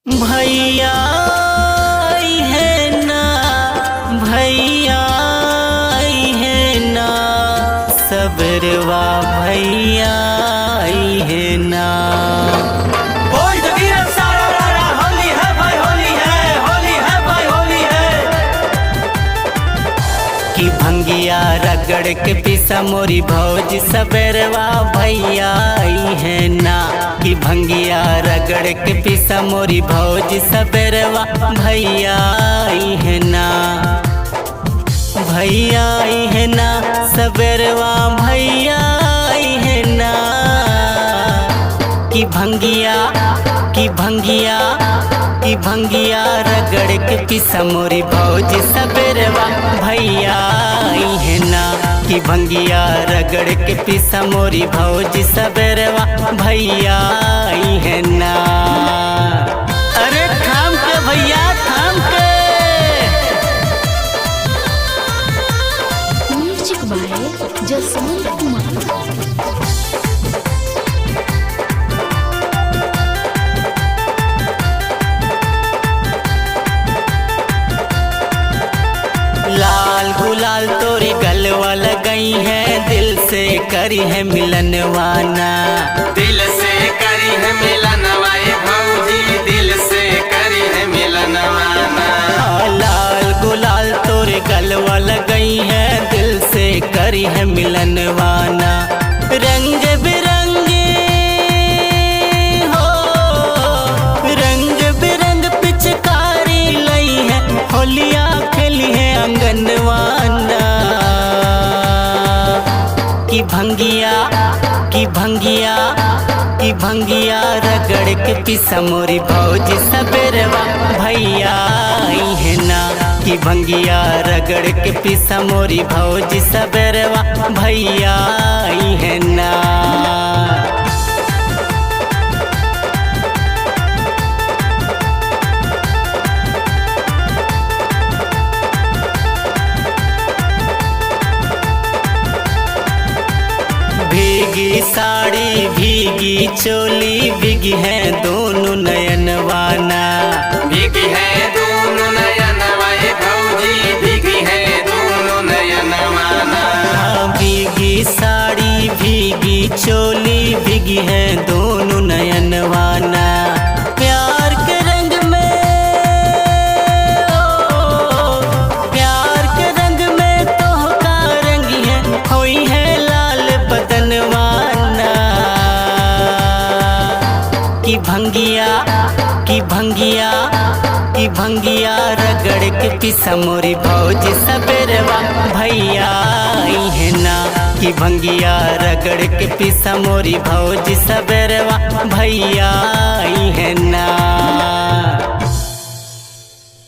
भैया आई है ना, भैया आई है ना, सबरवा भैया आई है ना। बोल जगीरा सारा रारा, होली है भाई होली है, होली है भाई होली है। कि भंगिया रगड़ के पिसा मोरी भौज सबरवा भैया आई है ना। कि भंगिया रगड़ के पिसा मोरी भौज सबरवा भैया आई है ना। भैया आई है ना, सबरवा भैया आई है ना। कि भंगिया कि भंगिया कि भंगिया रगड़ के पिसा मोरी भौज सबरवा भैया आई है ना। कि भंगिया रगड़ के पिसा मोरी भौज सबरवा भैया आई है ना। अरे थाम के भैया थाम के। Music by Jaswant Kumar. लाल गुलाल तोरी गलवा लगई है, दिल से करी है मिलनवाना। दिल से करी है मिलनवा भौजी, दिल से करी है मिलनवाना। लाल गुलाल तोरे गलवा लगई है, दिल से करी है मिलनवाना। रंग बिरंगे हो, रंग बिरंग पिचकारी लई है, होलिया खेली है अंगनवाना। कि भंगिया कि भंगिया कि भंगिया रगड़ के पिसा मोरी भौज सबरवा भैया आई है ना। कि भंगिया रगड़ के पिसा मोरी भौज सबरवा भैया आई है ना। भीगी साड़ी भीगी चोली, भीगी है दोनों नयनवाना। भीगी है दोनों नयनवा भौजी, भीगी है दोनों नयनवाना। भीगी साड़ी भीगी चोली, भीगी है दोनों नयनवाना। प्यार के रंग में ओ, प्यार के रंग में तो का रंग है, होई है लाल बदनवाना। कि भंगिया कि भंगिया कि भंगिया रगड़ के पिसा मोरी भौज सबरवा भैया आई है ना। कि भंगिया रगड़ के पिसा मोरी भौज सबरवा भैया